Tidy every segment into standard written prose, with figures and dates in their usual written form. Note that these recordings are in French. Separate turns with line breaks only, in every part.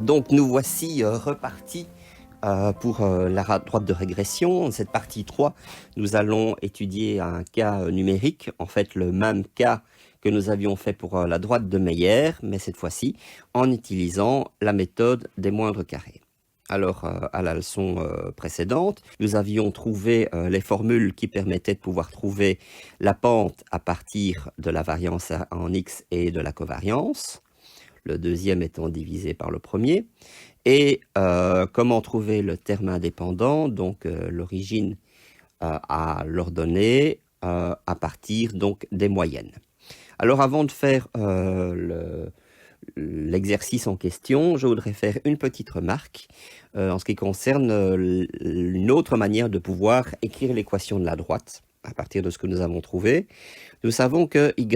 Donc nous voici repartis pour la droite de régression. Cette partie 3, nous allons étudier un cas numérique, en fait le même cas que nous avions fait pour la droite de Meyer, mais cette fois-ci en utilisant la méthode des moindres carrés. Alors, à la leçon précédente, nous avions trouvé les formules qui permettaient de pouvoir trouver la pente à partir de la variance en x et de la covariance, le deuxième étant divisé par le premier, et comment trouver le terme indépendant, donc l'origine à l'ordonnée, à partir donc des moyennes. Alors avant de faire l'exercice en question, je voudrais faire une petite remarque en ce qui concerne une autre manière de pouvoir écrire l'équation de la droite à partir de ce que nous avons trouvé. Nous savons que y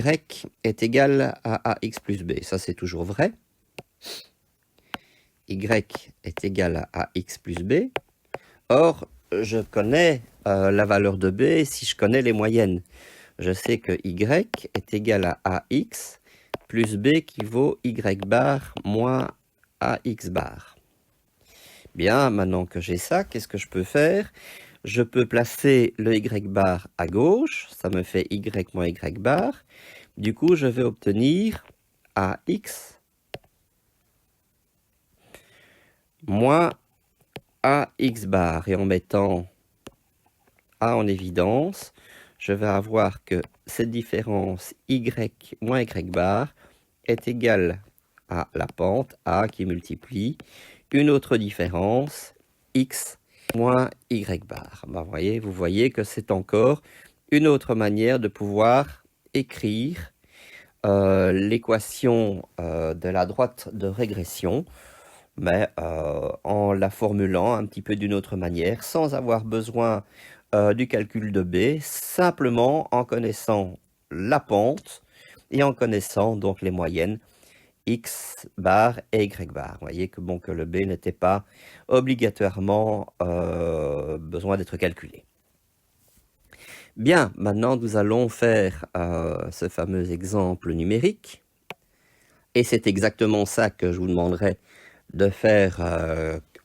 est égal à ax plus b, ça c'est toujours vrai. Y est égal à ax plus b. Or, je connais la valeur de b si je connais les moyennes. Je sais que y est égal à ax plus b qui vaut y bar moins ax bar. Bien, maintenant que j'ai ça, qu'est-ce que je peux faire? Je peux placer le y bar à gauche, ça me fait y moins y bar. Du coup, je vais obtenir ax moins ax bar. Et en mettant a en évidence, je vais avoir que cette différence y moins y bar est égale à la pente a qui multiplie une autre différence x moins y bar. Ben, vous voyez que c'est encore une autre manière de pouvoir écrire l'équation de la droite de régression, mais en la formulant un petit peu d'une autre manière, sans avoir besoin du calcul de b, simplement en connaissant la pente et en connaissant donc les moyennes x bar et y bar. Vous voyez que, bon, que le b n'était pas obligatoirement besoin d'être calculé. Bien, maintenant nous allons faire ce fameux exemple numérique. Et c'est exactement ça que je vous demanderai de faire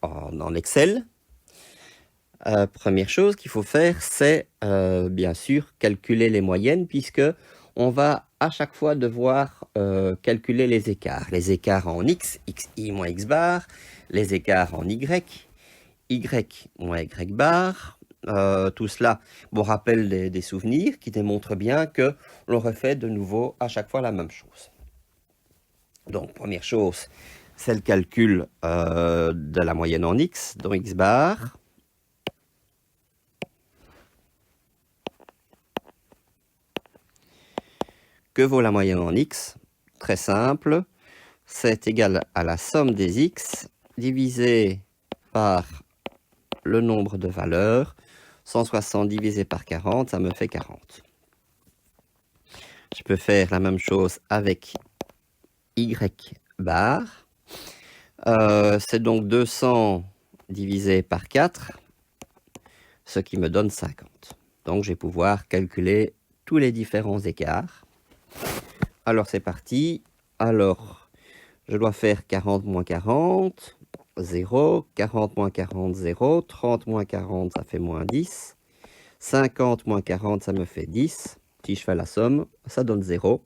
en Excel. Première chose qu'il faut faire, c'est bien sûr calculer les moyennes, puisque on va à chaque fois devoir calculer les écarts. Les écarts en x, xi moins x bar, les écarts en y moins y bar. Tout cela me rappelle des souvenirs qui démontrent bien que l'on refait de nouveau à chaque fois la même chose. Donc, première chose, c'est le calcul de la moyenne en x, dans x bar. Que vaut la moyenne en x? Très simple, c'est égal à la somme des x divisé par le nombre de valeurs. 160 divisé par 40, ça me fait 40. Je peux faire la même chose avec y bar. C'est donc 200 divisé par 4, ce qui me donne 50. Donc je vais pouvoir calculer tous les différents écarts. Alors c'est parti. Alors, je dois faire 40 moins 40, 0, 40 moins 40, 0, 30 moins 40, ça fait moins 10, 50 moins 40, ça me fait 10. Si je fais la somme, ça donne 0.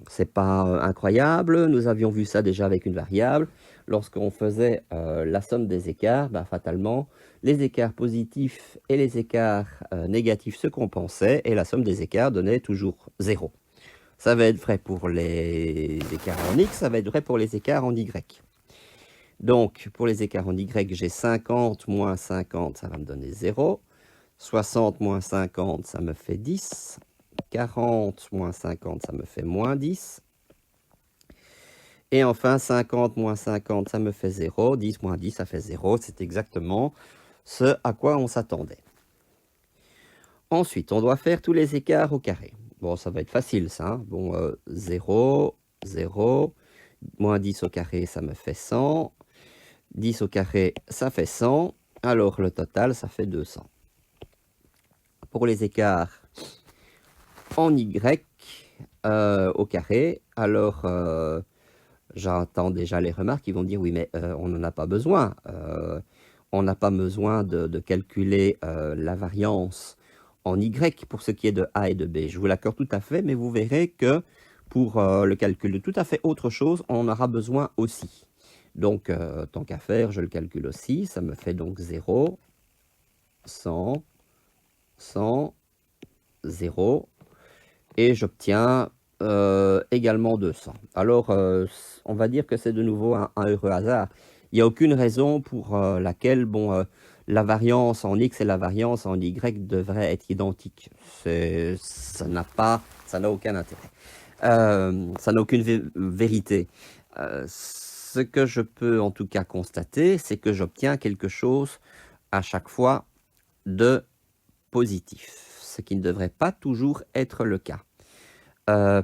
C'est pas incroyable, nous avions vu ça déjà avec une variable. Lorsqu'on faisait la somme des écarts, fatalement, les écarts positifs et les écarts négatifs se compensaient, et la somme des écarts donnait toujours 0. Ça va être vrai pour les écarts en x, ça va être vrai pour les écarts en y. Donc, pour les écarts en y, j'ai 50 moins 50, ça va me donner 0. 60 moins 50, ça me fait 10. 40 moins 50, ça me fait moins 10. Et enfin, 50 moins 50, ça me fait 0. 10 moins 10, ça fait 0. C'est exactement ce à quoi on s'attendait. Ensuite, on doit faire tous les écarts au carré. Bon, ça va être facile, ça. Hein. Bon, 0, 0, moins 10 au carré, ça me fait 100. 10 au carré, ça fait 100. Alors, le total, ça fait 200. Pour les écarts en y au carré, alors J'entends déjà les remarques qui vont dire, oui, mais on n'en a pas besoin. On n'a pas besoin de calculer la variance en Y pour ce qui est de A et de B. Je vous l'accorde tout à fait, mais vous verrez que pour le calcul de tout à fait autre chose, on en aura besoin aussi. Donc, tant qu'à faire, je le calcule aussi. Ça me fait donc 0, 100, 100, 0. Et j'obtiens également 200. Alors, on va dire que c'est de nouveau un heureux hasard. Il n'y a aucune raison pour laquelle la variance en X et la variance en Y devraient être identiques. Ça n'a aucun intérêt. Ça n'a aucune vérité. Ce que je peux en tout cas constater, c'est que j'obtiens quelque chose à chaque fois de positif, ce qui ne devrait pas toujours être le cas.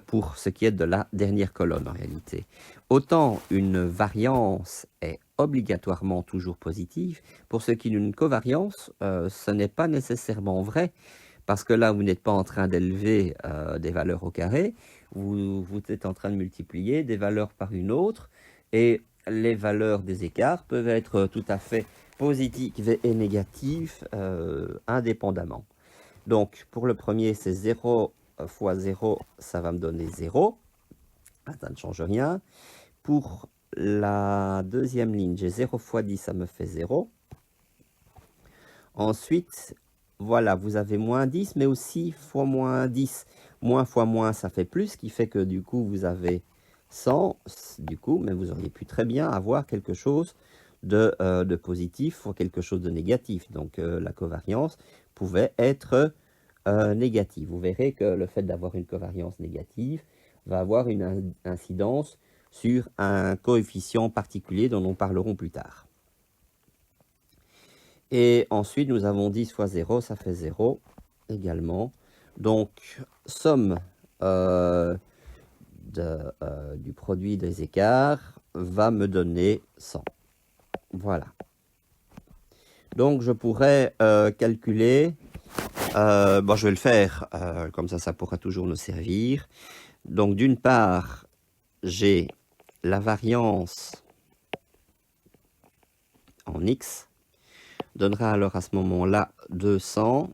Pour ce qui est de la dernière colonne en réalité. Autant une variance est obligatoirement toujours positive, pour ce qui est d'une covariance, ce n'est pas nécessairement vrai, parce que là, vous n'êtes pas en train d'élever des valeurs au carré, vous êtes en train de multiplier des valeurs par une autre, et les valeurs des écarts peuvent être tout à fait positives et négatives indépendamment. Donc, pour le premier, c'est 0 fois 0, ça va me donner 0. Ça ne change rien. Pour la deuxième ligne, j'ai 0 fois 10, ça me fait 0. Ensuite, voilà, vous avez moins 10, mais aussi fois moins 10. Moins fois moins, ça fait plus, ce qui fait que du coup, vous avez 100. Du coup, mais vous auriez pu très bien avoir quelque chose de positif ou quelque chose de négatif. Donc, la covariance pouvait être négative. Vous verrez que le fait d'avoir une covariance négative va avoir une incidence sur un coefficient particulier dont nous parlerons plus tard. Et ensuite, nous avons 10 fois 0, ça fait 0 également. Donc, somme du produit des écarts va me donner 100. Voilà. Donc, je pourrais calculer... je vais le faire, comme ça pourra toujours nous servir. Donc, d'une part, j'ai la variance en X, donnera alors à ce moment-là 200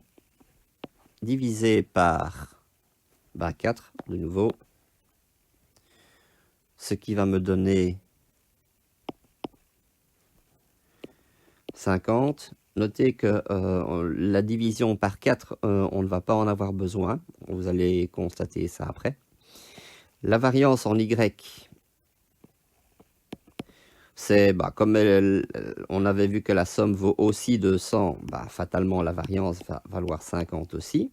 divisé par 4, de nouveau, ce qui va me donner 50. Notez que la division par 4, on ne va pas en avoir besoin. Vous allez constater ça après. La variance en Y, c'est, comme on avait vu que la somme vaut aussi 200, fatalement la variance va valoir 50 aussi.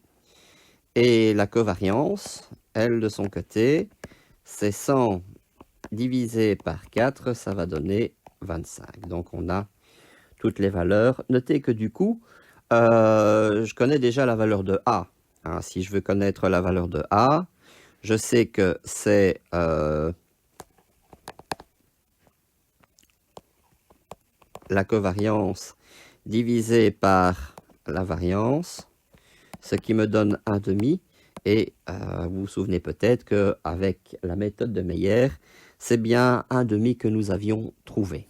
Et la covariance, elle, de son côté, c'est 100 divisé par 4, ça va donner 25. Donc on a toutes les valeurs. Notez que du coup, je connais déjà la valeur de A. Hein, si je veux connaître la valeur de A, je sais que c'est la covariance divisée par la variance, ce qui me donne 1/2. Et vous vous souvenez peut-être qu'avec la méthode de Meyer, c'est bien 1/2 que nous avions trouvé.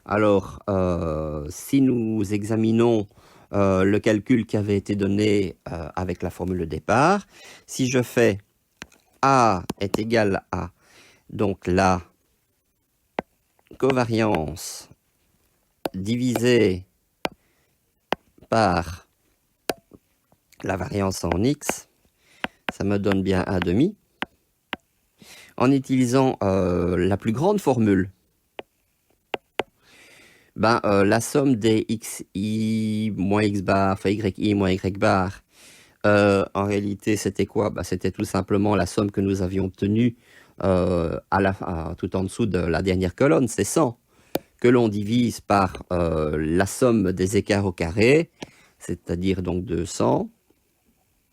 Alors, si nous examinons le calcul qui avait été donné avec la formule de départ, si je fais A est égal à, donc la covariance divisée par la variance en X, ça me donne bien 1/2. En utilisant la plus grande formule, la somme des xi moins x bar fois yi moins y bar, en réalité, c'était quoi? C'était tout simplement la somme que nous avions obtenue tout en dessous de la dernière colonne, c'est 100, que l'on divise par la somme des écarts au carré, c'est-à-dire donc 200.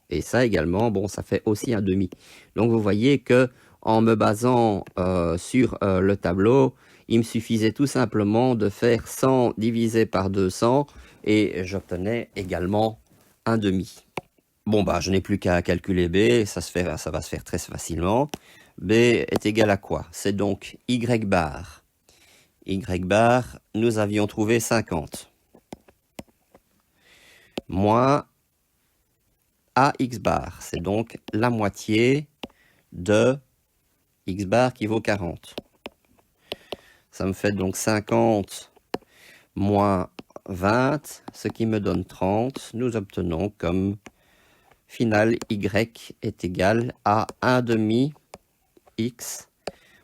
Et ça également, ça fait aussi 1/2. Donc vous voyez que en me basant sur le tableau, il me suffisait tout simplement de faire 100 divisé par 200 et j'obtenais également 1/2. Je n'ai plus qu'à calculer B, ça va se faire très facilement. B est égal à quoi? C'est donc Y bar. Y bar, nous avions trouvé 50. Moins AX bar, c'est donc la moitié de X bar qui vaut 40. Ça me fait donc 50 moins 20, ce qui me donne 30. Nous obtenons comme final Y est égal à 1 demi X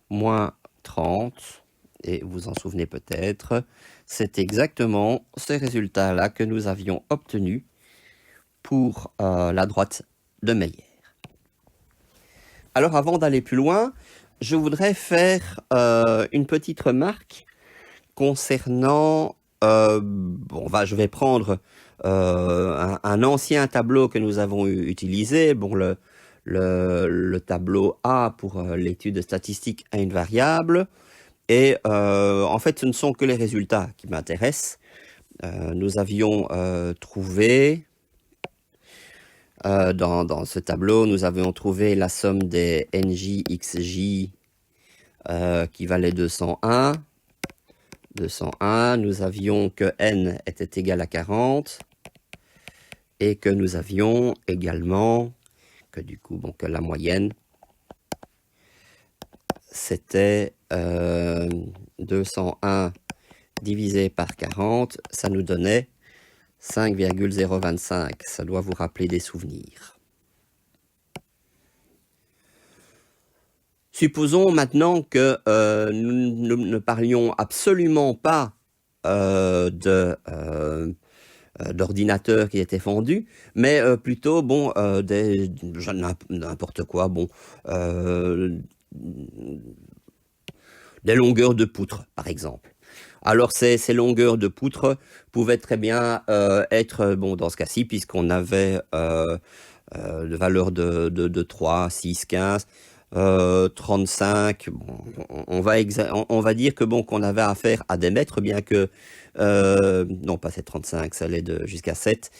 moins 30. Et vous en souvenez peut-être, c'est exactement ces résultats-là que nous avions obtenus pour la droite de Meyer. Alors avant d'aller plus loin, je voudrais faire une petite remarque concernant... je vais prendre un ancien tableau que nous avons utilisé, le tableau A pour l'étude statistique à une variable. Et en fait, ce ne sont que les résultats qui m'intéressent. Nous avions trouvé... dans ce tableau, nous avions trouvé la somme des NJ, XJ qui valait 201. 201, nous avions que N était égal à 40 et que nous avions également que du coup, que la moyenne c'était 201 divisé par 40, ça nous donnait 5,025. Ça doit vous rappeler des souvenirs. Supposons maintenant que nous ne parlions absolument pas d'ordinateurs qui étaient fondus, mais plutôt n'importe quoi, des longueurs de poutre, par exemple. Alors ces longueurs de poutre pouvaient très bien être, dans ce cas-ci, puisqu'on avait de valeurs de 3, 6, 15, 35, on va dire que qu'on avait affaire à des mètres, bien que, non pas c'est 35, ça allait jusqu'à 7,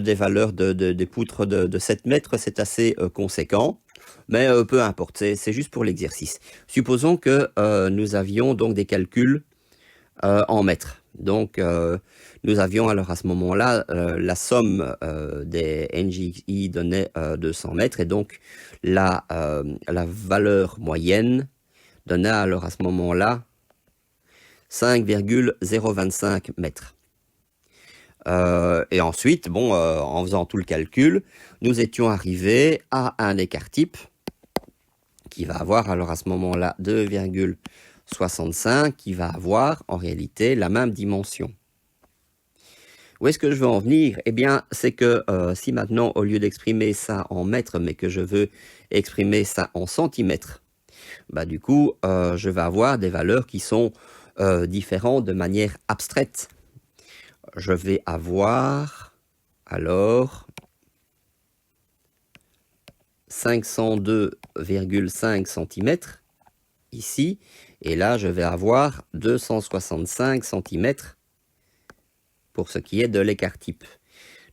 des valeurs des poutres de 7 mètres, c'est assez conséquent. Mais peu importe, c'est juste pour l'exercice. Supposons que nous avions donc des calculs en mètres. Donc, nous avions alors à ce moment-là la somme des NJI donnait 200 mètres et donc la valeur moyenne donnait alors à ce moment-là 5,025 mètres. Et ensuite, en faisant tout le calcul, nous étions arrivés à un écart type qui va avoir alors à ce moment-là 2,65 qui va avoir en réalité la même dimension. Où est-ce que je veux en venir? Eh bien, c'est que si maintenant, au lieu d'exprimer ça en mètres, mais que je veux exprimer ça en centimètres, du coup, je vais avoir des valeurs qui sont différentes de manière abstraite. Je vais avoir, alors, 502,5 cm ici, et là je vais avoir 265 cm pour ce qui est de l'écart type.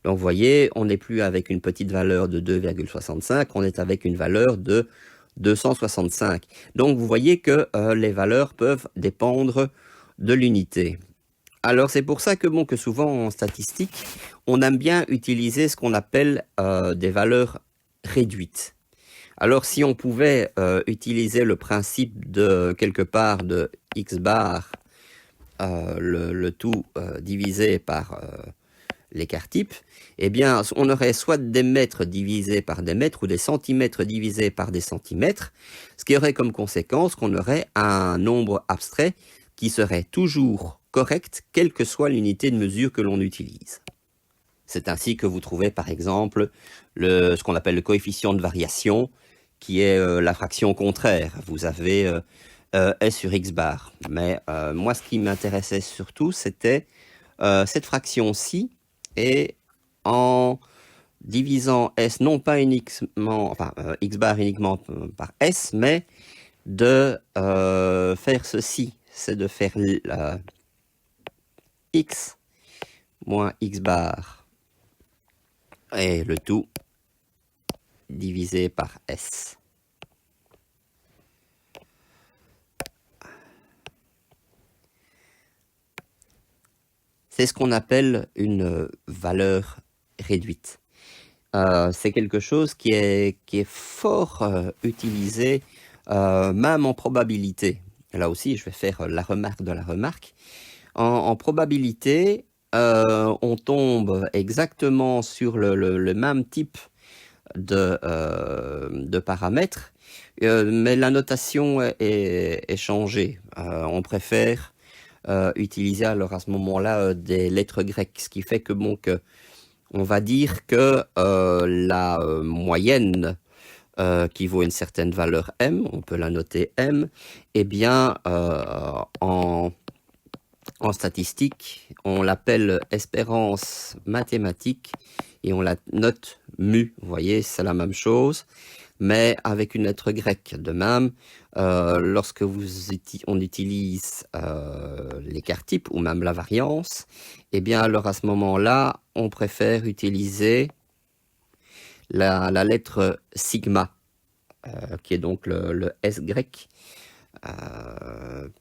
Donc vous voyez, on n'est plus avec une petite valeur de 2,65, on est avec une valeur de 265. Donc vous voyez que les valeurs peuvent dépendre de l'unité. Alors c'est pour ça que souvent en statistique, on aime bien utiliser ce qu'on appelle des valeurs réduites. Alors si on pouvait utiliser le principe de quelque part de X bar, le tout divisé par l'écart type, eh bien on aurait soit des mètres divisés par des mètres ou des centimètres divisés par des centimètres, ce qui aurait comme conséquence qu'on aurait un nombre abstrait qui serait toujours correct, quelle que soit l'unité de mesure que l'on utilise. C'est ainsi que vous trouvez par exemple ce qu'on appelle le coefficient de variation, qui est la fraction contraire. Vous avez S sur X bar. Mais moi, ce qui m'intéressait surtout, c'était cette fraction-ci, et en divisant S, non pas uniquement, X bar uniquement par S, mais de faire ceci, c'est de faire X moins X bar, et le tout divisé par S. c'est ce qu'on appelle une valeur réduite. C'est quelque chose qui est fort utilisé, même en probabilité. Là aussi, je vais faire la remarque de la remarque. En probabilité, on tombe exactement sur le même type de paramètres, mais la notation est changée. On préfère utiliser alors à ce moment-là des lettres grecques, ce qui fait que bon, on va dire que la moyenne qui vaut une certaine valeur m, on peut la noter m, eh bien en statistique, on l'appelle espérance mathématique et on la note mu. Vous voyez, c'est la même chose, mais avec une lettre grecque. De même, lorsque on utilise l'écart type ou même la variance, eh bien alors à ce moment-là, on préfère utiliser la lettre sigma, qui est donc le S grec.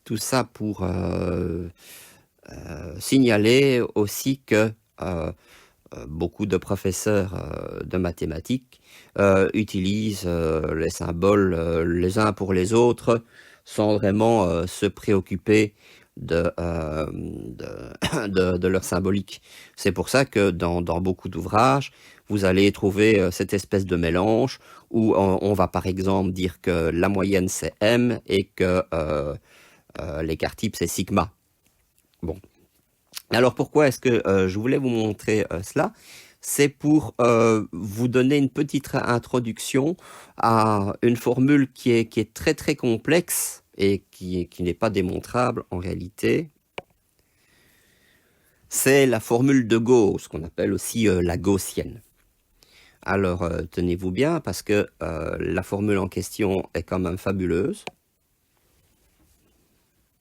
Tout ça pour signaler aussi que beaucoup de professeurs de mathématiques utilisent les symboles les uns pour les autres sans vraiment se préoccuper de leur symbolique. C'est pour ça que dans beaucoup d'ouvrages, vous allez trouver cette espèce de mélange où on va par exemple dire que la moyenne c'est M et que l'écart type c'est sigma. Bon. Alors pourquoi est-ce que je voulais vous montrer cela? C'est pour vous donner une petite introduction à une formule qui est très très complexe et qui n'est pas démontrable en réalité. C'est la formule de Gauss, qu'on appelle aussi la gaussienne. Alors tenez-vous bien parce que la formule en question est quand même fabuleuse.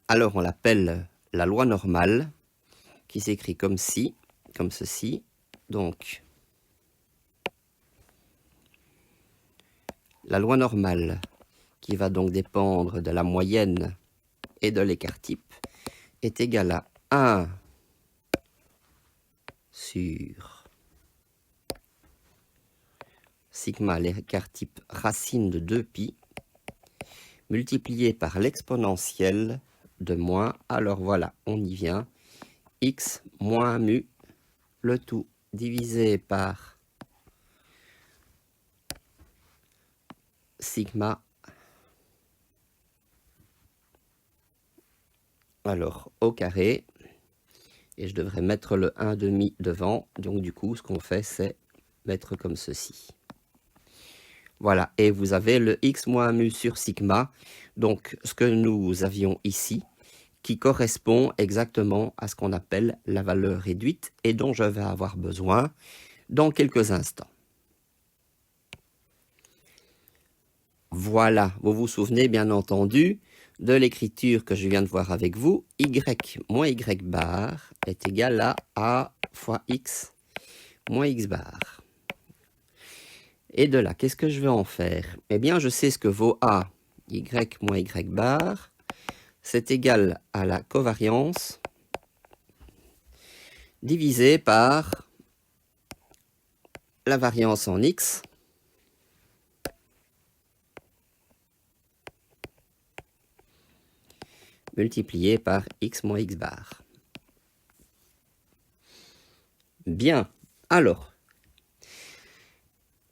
Alors on l'appelle la loi normale, qui s'écrit comme ceci. Donc, la loi normale, qui va donc dépendre de la moyenne et de l'écart type, est égale à 1 sur sigma, l'écart type racine de 2pi, multiplié par l'exponentielle de moins. Alors voilà, on y vient. X moins mu, le tout divisé par sigma, alors au carré, et je devrais mettre le 1/2 devant, donc du coup ce qu'on fait c'est mettre comme ceci. Voilà, et vous avez le x moins mu sur sigma, donc ce que nous avions ici, qui correspond exactement à ce qu'on appelle la valeur réduite et dont je vais avoir besoin dans quelques instants. Voilà, vous vous souvenez bien entendu de l'écriture que je viens de voir avec vous. Y moins y bar est égal à a fois x moins x bar. Et de là, qu'est-ce que je vais en faire? Eh bien, je sais ce que vaut a, y moins y bar. C'est égal à la covariance divisé par la variance en x multiplié par x moins x bar. Bien, alors,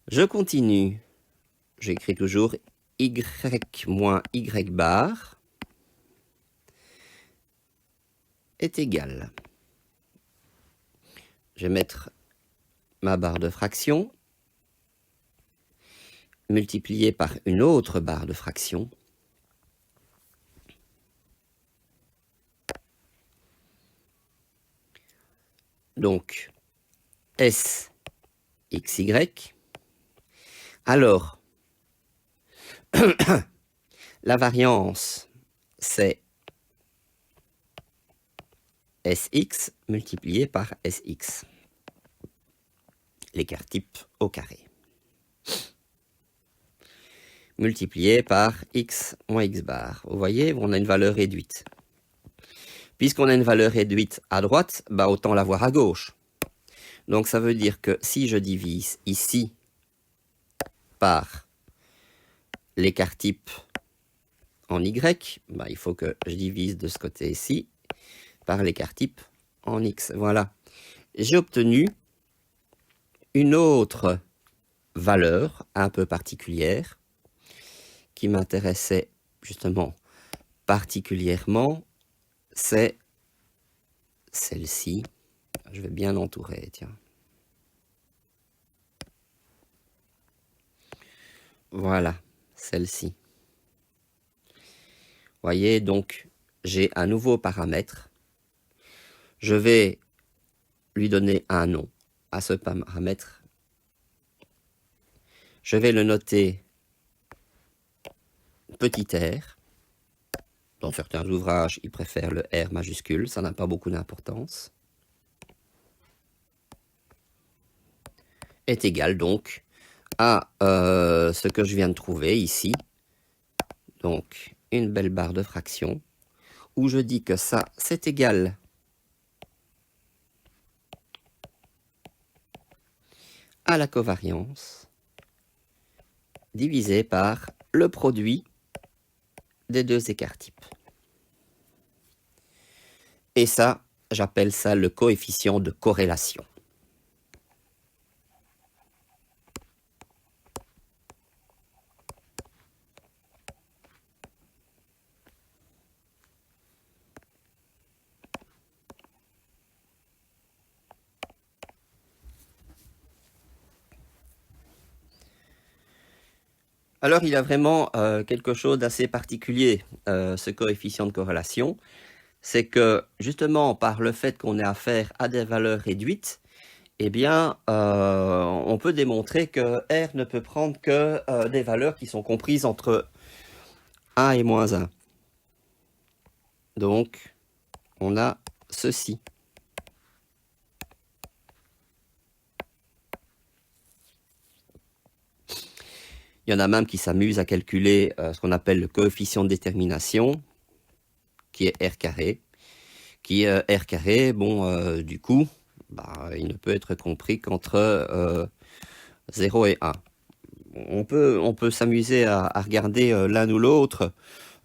je continue. J'écris toujours y moins y bar est égal. Je vais mettre ma barre de fraction multipliée par une autre barre de fraction donc S xy. Alors, la variance, c'est Sx multiplié par Sx. L'écart type au carré. Multiplié par x moins x bar. Vous voyez, on a une valeur réduite. Puisqu'on a une valeur réduite à droite, bah autant l'avoir à gauche. Donc ça veut dire que si je divise ici par l'écart type en Y, bah, il faut que je divise de ce côté-ci par l'écart type en X. Voilà. J'ai obtenu une autre valeur un peu particulière qui m'intéressait justement particulièrement, c'est celle-ci. Je vais bien l'entourer, tiens. Voilà, celle-ci. Voyez, donc, j'ai un nouveau paramètre. Je vais lui donner un nom à ce paramètre. Je vais le noter petit r. Dans certains ouvrages, ils préfèrent le R majuscule, ça n'a pas beaucoup d'importance. Est égal donc à ce que je viens de trouver ici. Donc, une belle barre de fraction, où je dis que ça, c'est égal à la covariance divisé par le produit des deux écarts types. Et ça, j'appelle ça le coefficient de corrélation. Alors, il y a vraiment quelque chose d'assez particulier, ce coefficient de corrélation. C'est que, justement, par le fait qu'on ait affaire à des valeurs réduites, eh bien, on peut démontrer que R ne peut prendre que des valeurs qui sont comprises entre 1 et moins 1. Donc, on a ceci. Il y en a même qui s'amusent à calculer ce qu'on appelle le coefficient de détermination, qui est R carré. R carré, bon, du coup, bah, il ne peut être compris qu'entre 0 et 1. On peut s'amuser à regarder l'un ou l'autre.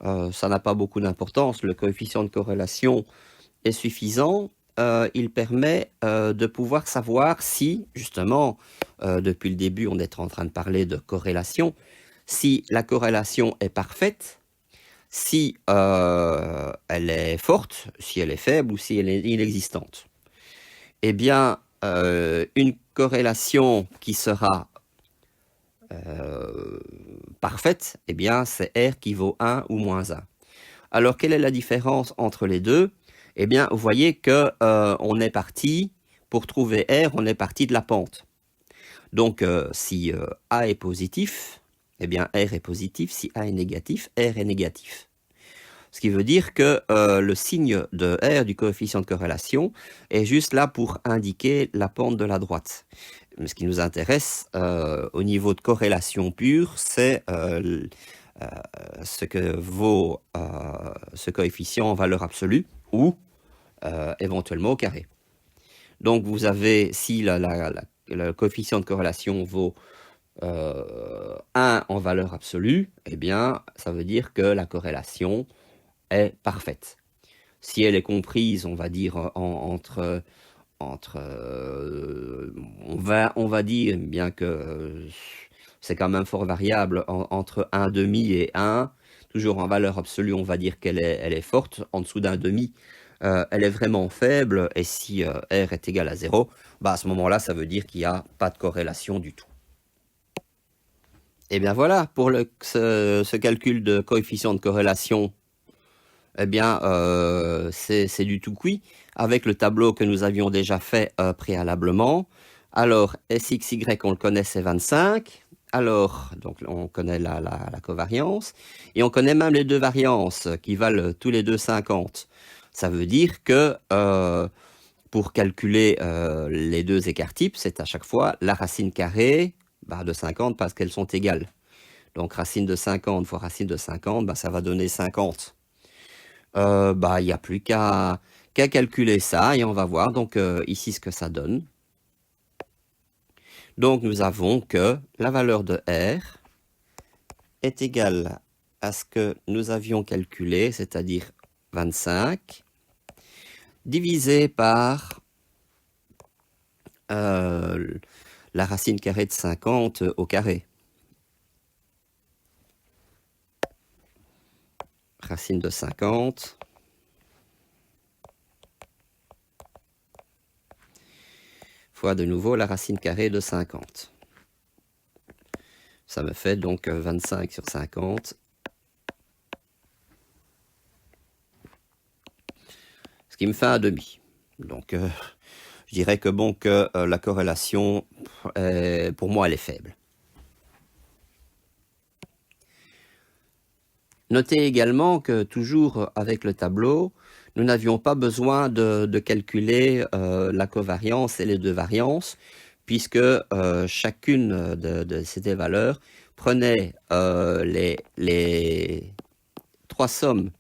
Ça n'a pas beaucoup d'importance. Le coefficient de corrélation est suffisant. Il permet de pouvoir savoir si, justement, depuis le début, on est en train de parler de corrélation, si la corrélation est parfaite, si elle est forte, si elle est faible ou si elle est inexistante. Eh bien, une corrélation qui sera parfaite, eh bien, c'est R qui vaut 1 ou moins 1. Alors, quelle est la différence entre les deux? Eh bien, vous voyez que on est parti, pour trouver R, on est parti de la pente. Donc, si A est positif, eh bien, R est positif. Si A est négatif, R est négatif. Ce qui veut dire que le signe de R du coefficient de corrélation est juste là pour indiquer la pente de la droite. Mais ce qui nous intéresse au niveau de corrélation pure, c'est ce que vaut ce coefficient en valeur absolue ou éventuellement au carré. Donc vous avez, si le coefficient de corrélation vaut 1 en valeur absolue, eh bien ça veut dire que la corrélation est parfaite. Si elle est comprise, on va dire entre on va dire, bien que c'est quand même fort variable, entre 1,5 et 1, toujours en valeur absolue, on va dire qu'elle est forte. En dessous d'un demi, elle est vraiment faible. Et si R est égal à 0, bah à ce moment-là, ça veut dire qu'il n'y a pas de corrélation du tout. Et bien voilà, pour ce calcul de coefficient de corrélation, eh bien, c'est du tout cuit, avec le tableau que nous avions déjà fait préalablement. Alors, SXY, on le connaît, c'est 25. Alors, donc, on connaît la covariance. Et on connaît même les deux variances, qui valent tous les deux 50. Ça veut dire que, pour calculer les deux écarts types, c'est à chaque fois la racine carrée de 50, parce qu'elles sont égales. Donc, racine de 50 fois racine de 50, ça va donner 50. Il n'y a plus qu'à calculer ça et on va voir donc ici ce que ça donne. Donc nous avons que la valeur de R est égale à ce que nous avions calculé, c'est-à-dire 25, divisé par la racine carrée de 50 au carré. Racine de 50 fois de nouveau la racine carrée de 50. Ça me fait donc 25 sur 50. Ce qui me fait un demi. Donc je dirais que bon que la corrélation, pour moi, elle est faible. Notez également que toujours avec le tableau, nous n'avions pas besoin de calculer la covariance et les deux variances, puisque chacune de ces deux valeurs prenait les trois sommes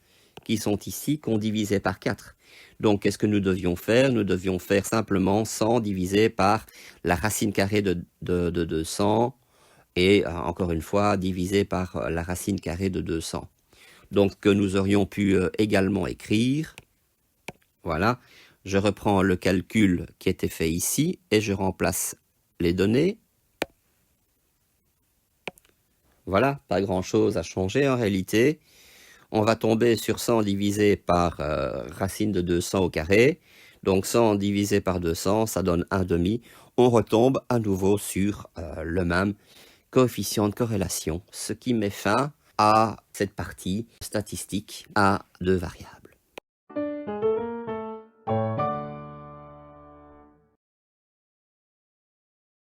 qui sont ici, qu'on divisait par 4. Donc, qu'est-ce que nous devions faire? Nous devions faire simplement 100 divisé par la racine carrée de 200, et encore une fois, divisé par la racine carrée de 200. Donc, que nous aurions pu également écrire. Voilà, je reprends le calcul qui était fait ici et je remplace les données. Voilà, pas grand-chose à changer en réalité. On va tomber sur 100 divisé par racine de 200 au carré. Donc 100 divisé par 200, ça donne 1/2. On retombe à nouveau sur le même coefficient de corrélation, ce qui met fin à cette partie statistique à deux variables.